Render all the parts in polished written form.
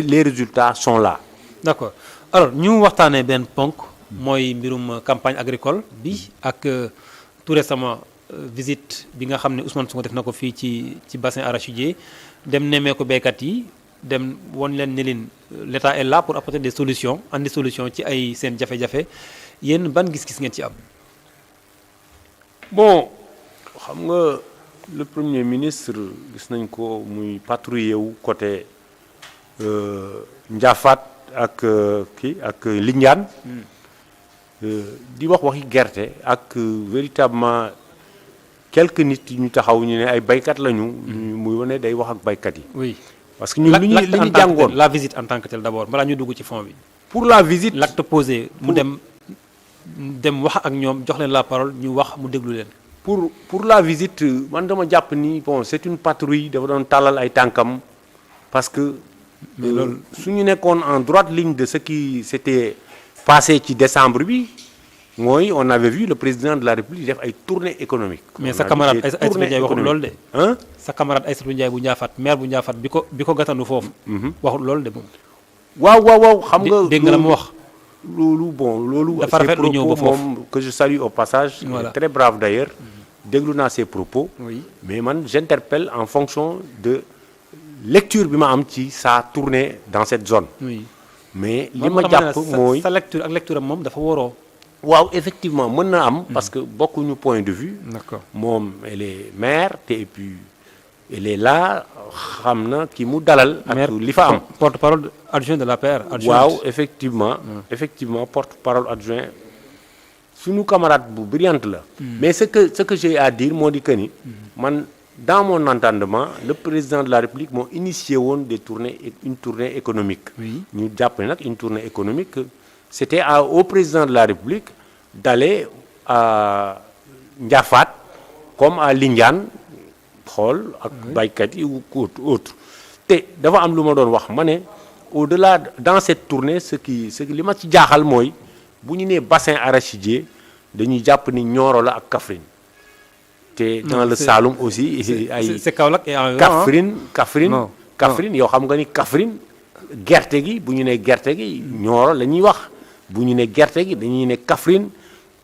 les résultats sont là. D'accord alors ñu waxtaanee benn ponk mooy mbirum campagne agricole bi ak tout récemment visite bi nga xam ne Ousmane Sonko def na ko fii ci bassin arachidier dem nemmee ko béykat yi dem won leen ne leen l'État est là pour apporter des solutions andi solution ci ay seen jafe-jafe yéen ban gis-gis ngeen ci am. Bon xam nga le premier ministre gis nañ ko muy patrouiller wu côté Ndiafate ak kii ak Lindiane di wax waxi gerte ak véritablement quelques nit ñu taxaw ñu ne ay baykat lañu. muy wane day wax ak baykat yi. oui parce que ñun li ñu jàngoon la visite en tant que tel d'abord balaa ñu dugg ci fond bi. pour la visite l'acte posé mu dem wax ak ñoom jox leen la parole ñu wax mu déglu leen. pour la visite man dama jàpp ni bon c'est une patrouille dafa doon tàllal ay tànkam parce que. mais loolu su ñu nekkoon en droite ligne de ce qui s'était passé ci décembre bi mooy on avait vu le président de la République def ay tournées économiques. mais sa camarade Aïssatou Ndiaye waxul loolu de. sa camarade Aïssatou Ndiaye bu Ndiafate maire bu Ndiafate bi ko gàttandu foofu. waxul loolu de moom. waaw xam nga. dégg nga la mu wax. loolu. dafa rafet lu ñëw ba foofu moom que je salue au passage. voilà très brave d'ailleurs. déglu naa ses propos. oui mais man j'interpelle en fonction de lecture bi ma am ci sa tournée dans cette zone. oui mais li ma jàpp mooy sa lecture ak lecture am moom dafa waroo. waaw effectivement mën na am. parce que bokkuñu point de vue. d'accord moom elle est maire te et puis elle est là xam na ki mu dalal. ak li fa am porte-parole adjoint de l'APR. waaw effectivement porte-parole adjoint suñu camarade bu brillante la. mais ce que j'ai à dire moo di que ni man. Dans mon entendement le président de la République moo initié woon une tournée économique. ñu jàpp ne nag une tournée économique c'était au président de la République d'aller à Ndiafate comme à Lindiane xool ak baykat yi ou autre te dafa am lu ma doon wax ma ne au-delà dans cette tournée ce qui li ma ci jaaxal mooy bu ñu nee bassin arachidier dañuy jàpp ni Nioro la ak Kaffrine. te dans le Saloum aussi c'est Kaolack et environ Kaffrine yow xam nga ni Kaffrine gerte gi bu ñu nee gerte gi Nioro la ñuy wax bu ñu nee gerte gi dañuy ne Kaffrine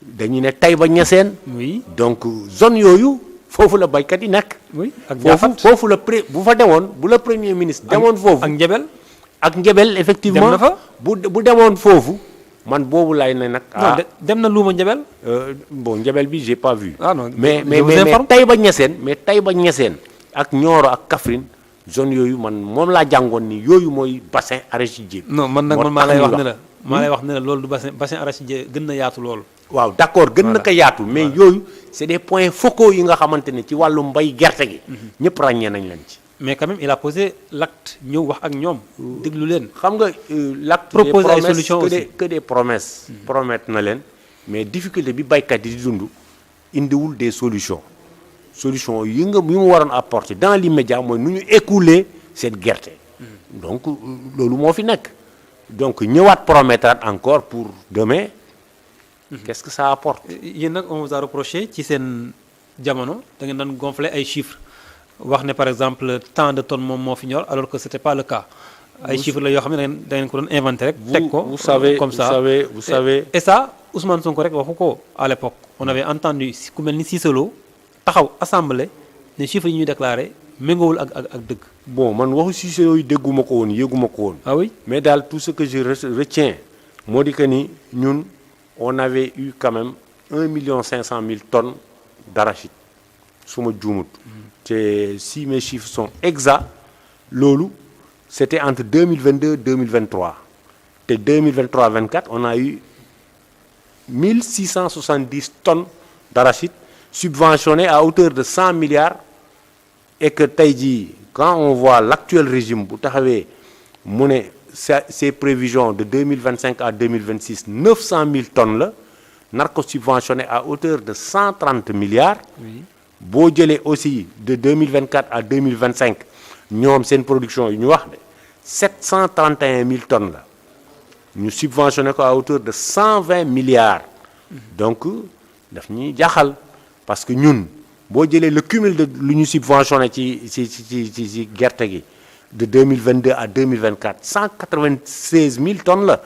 dañuy ne Taïba Niassène. oui donc zone yooyu foofu la baykat yi nekk. oui ak Ndiafate foofu la bu fa demoon bu la premier ministre. demoon foofu ak Njebel effectivement dem na fa bu demoon foofu. man boobu lay ne nag. dem na luuma Njebel. bon Njebel bi j'ai pas vu. ah non mais Taïba Niassène ak Nioro ak Kaffrine zone yooyu man moom laa jàngoon ni yooyu mooy bassin arachidier. non man maa lay wax ne la loolu du bassin arachidier gën na yaatu loolu. waaw d'accord gën na ko yaatu mais yooyu c'est des points focaux yi nga xamante ne ci wàllu mbay gerte gi. ñëpp ràññee nañ leen ci. mais quand même il a posé l'acte ñëw wax ak ñoom. déglu leen. xam nga l'acte proposer ay solutions aussi que des promesses. promettre na leen mais difficulté bi baykat yi di dund indiwul des solutions yi mu waroon apporter dans l'immédiat mooy nu ñu écouler cette gerte. donc loolu moo fi nekk. donc ñëwaat promettre encore pour demain. qu'est-ce que ça apporte. yéen nag on vous a reproché ci seen jamono da ngeen doon gonfler ay chiffres. wax ne par exemple tant de tonnes moom moo fi ñor alors que c'était pas le cas. ay chiffres la yoo xam ne da ngeen ko doon inventé rek. teg ko comme ça vous savez et ça Ousmane Sonko rek waxu ko à l'époque on avait entendu ku mel ni Cissé Lo taxaw assemblée ne chiffres yi ñuy déclaré méngoowul ak dëgg. bon man waxu Cissé Lo yi dégguma ko woon yëguma ko woon. ah oui mais daal tout ce que je retiens moo di que ni ñun on avait eu quand même 1,5 million tonnes d'arachide su ma juumut. te si mes chiffres sont exacts loolu c'était entre 2022 2023 te 2023-24 on a eu 1670 tonnes d'arachide subventionnées à hauteur de 100 milliards et que tey jii quand on voit l'actuel régime bu taxawee mu ne ces prévisions de 2025 à 2026 900 000 tonnes la nar ko subventionné à hauteur de 130 milliards. oui. boo jëlee aussi de 2024 à 2025 ñoom seen production yi ñu wax de 731 000 tonnes la ñu subventionné ko à hauteur de 120 milliards. donc daf ñuy jaaxal parce que ñun boo jëlee le cumul de lu ñu subventionné ci gerte gi de 2022 à 2024 196 000 tonnes la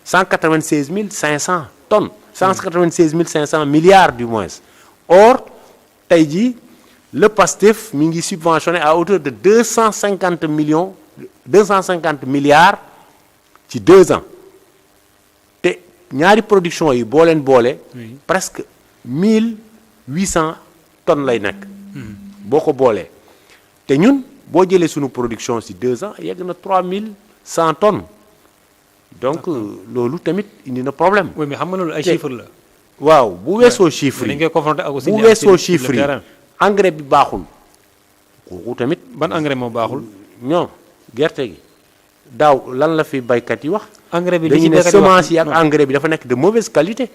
196 500 tonnes 196 500 milliards du moins. Or tey jii le PASTEF mi ngi subventionné à hauteur de 250 milliards ci 2 ans te ñaari production yi boo leen boole. presque 1800 tonnes lay nekk. boo ko boolee te ñun boo jëlee suñu production ci 2 ans yegg na 3100 tonnes donc loolu tamit indi na problème. oui mais xam nga loolu ay chiffres la. waaw bu weesoo chiffres yi dañ koy confronter ak aussi bu weesoo chiffres yi engrais bi baaxul kooku tamit. ban engrais moo baaxul. ñoom gerte gi daaw lan la fi baykat yi wax. engrais bi dañu ne semence yi ak engrais bi dafa nekk de mauvaise qualité.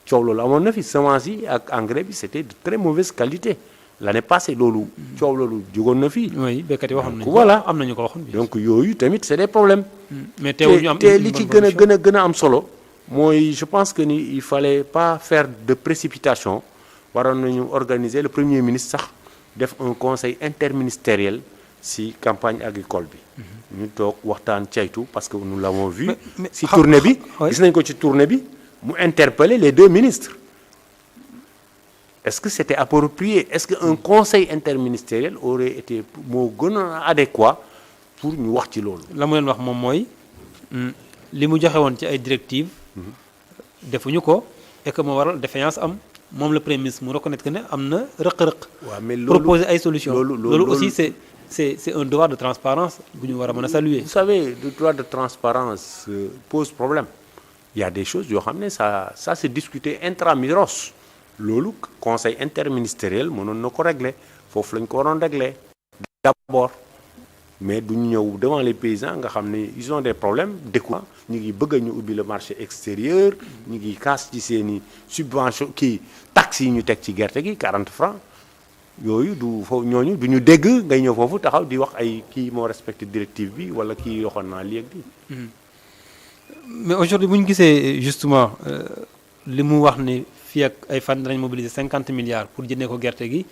coow loolu amoon na fi semence yi ak engrais bi c'était de très mauvaise qualité l'année passée loolu coow loolu jógoon na fii. oui baykat yi waxoon nañu voilà am nañu ko waxoon. donc yooyu tamit c'est des problèmes. mais teewul ñu am te li ci gën a am solo. mooy je pense que ni il fallait pas faire de précipitation waroon nañu organiser le premier ministre sax def un conseil interministériel ci campagne agricole bi. ñu toog waxtaan caytu parce que nous l'avons vu. ci tournée bi gis nañ ko ci tournée bi mu interpeller les 2 ministres. est-ce que c'était approprié est-ce que un conseil interministériel aurait été moo gën a adéquat pour ñu wax ci loolu. la mu leen wax moom mooy li mu joxe woon ci ay directives. defuñu ko et que moo waral défaillance am moom le premier ministre mu reconnaître que ne am na rëq-rëq. waaw mais loolu proposer ay solutions. loolu aussi c'est un devoir de transparence bu ñu war a mën a saluer. vous savez le devoir de transparence pose problème. il y a des choses yoo xam ne ça se discuter intramuros loolu conseil interministériel mënoon na ko régler foofu lañ ko waroon régler d'abord mais duñu ñëw devant les paysans nga xam ne ils ont des problèmes d'écoute ñu ngi bëgg a ñu ubbi le marché extérieur ñu ngi kaas ci seeni subvention kii taxes yi ñu teg ci gerte gi 40 francs yooyu du foofu ñooñu du ñu dégg ngay ñëw foofu taxaw di wax ay kii moo respecté directive bi wala kii waxoon naa lii ak lii. mais aujourd'hui bu ñu gisee justement li mu wax ne fii ak ay fan danañ mobiliser 50 milliards pour jëndee ko gerte gi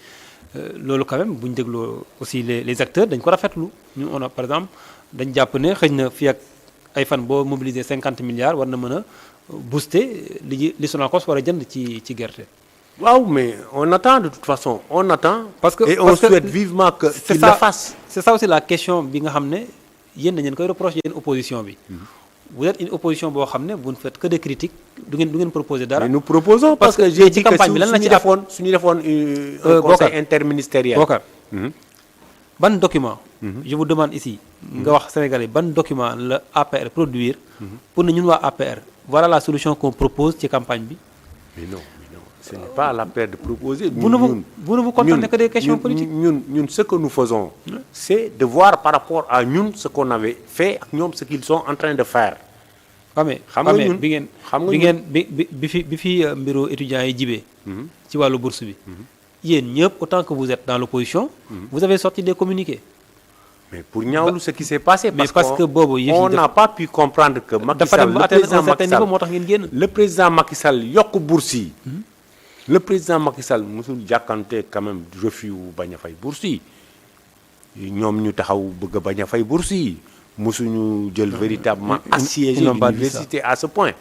loolu quand même bu ñu dégloo aussi les acteurs dañ ko rafetlu ñu on a par exemple dañ jàpp ne xëy na fii ak ay fan boo mobiliser 50 milliards war na mën a booster li Sonacos war a jënd ci gerte. waaw mais on attend de toute façon on attend. parce que et on souhaite vivement que qu'il le fasse. c'est ça aussi la question bi nga xam ne yéen dañu koy reprocher yéen opposition bi. vous êtes une opposition boo xam ne vous ne faites que des critiques du ngeen proposer dara. mais nous proposons parce que j'ai dit que suñu defoon un conseil interministériel. Bokar ban document. je vous demande ici. nga wax Sénégalais ban document la APR produire. pour ne ñun waa APR voilà la solution qu'on propose ci campagne bi. mais non ce n'est pas à l'APR de proposer. vous ne vous contentez que des questions politiques. ñun ce que nous faisons. c'est de voir par rapport à ñun ce qu'on avait fait ak ñoom ce qu'ils sont en train de faire. xam nga ñun bi fi mbiru étudiants yi jibee ci wàllu bourse bi. yéen ñëpp autant que vous êtes dans l'opposition. vous avez sorti des communiqués. mais pour ñaawlu ce qui s'est passé. parce que boobu on n'a pas pu comprendre que. Macky Sall moo tax ngeen génn. le président Macky Sall yokk bourse yi. le président Macky Sall mosul jàkkante quand même refus wu bañ a fay bourse yi ñoom ñu taxaw bëgg a bañ a fay bourse yi mosuñu jël véritablement assiéger l'université à ce point.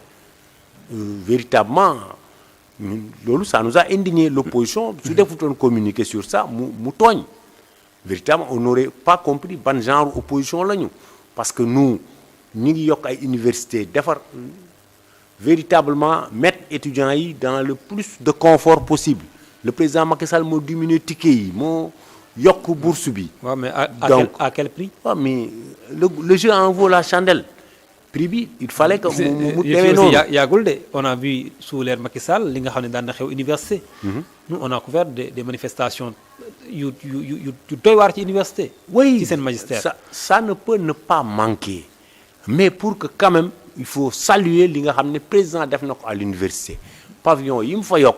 Véritablement loolu ça nous a indigné l'opposition su defutoon communiquer sur ça mu tooñ. véritablement on n'aurait pas compris ban genre opposition lañu parce que nous ñu ngi yokk ay université defar véritablement mettre étudiants yi dans le plus de confort possible le président Macky Sall moo diminuer ticket yi moo yokk bourse bi. waaw mais à quel prix. waaw mais le jeu en vaut la chandelle prix bi il fallait que mu demee noonu. yàggul de on a vu sous l'ère Macky Sall li nga xam ne daan na xew université. nous on a couvert des manifestations yu doy waar ci université. oui ci seen magistère. ça ne peut ne pas manquer mais pour que quand même il faut saluer li nga xam ne président def na ko à l'université pavillon yi mu fa yokk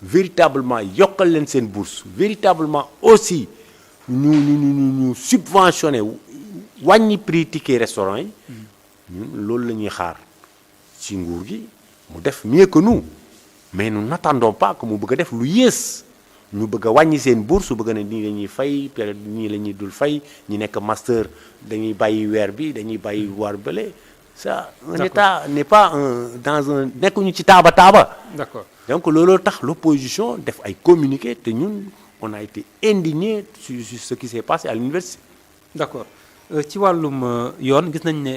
véritablement yokkal leen seen bourse véritablement aussi ñu subventionné wàññi prix ticket restaurant yi ñun loolu la ñuy xaar ci nguur gi mu def mieux que nous mais nous n'attendons pas que mu bëgg a def lu yées ñu bëgg a wàññi seen bourse bëgg na nii la ñuy fay période nii la ñuy dul fay ñi nekk master dañuy bàyyi weer bi dañuy bàyyi war bële ça un état n'est pas dans un nekkuñu ci taaba. D'accord. Donc looloo tax l'opposition def ay communiqué te ñun on a été indigné sur ce qui s'est passé à l'université. D'accord ci wàllum yoon gis nañ ne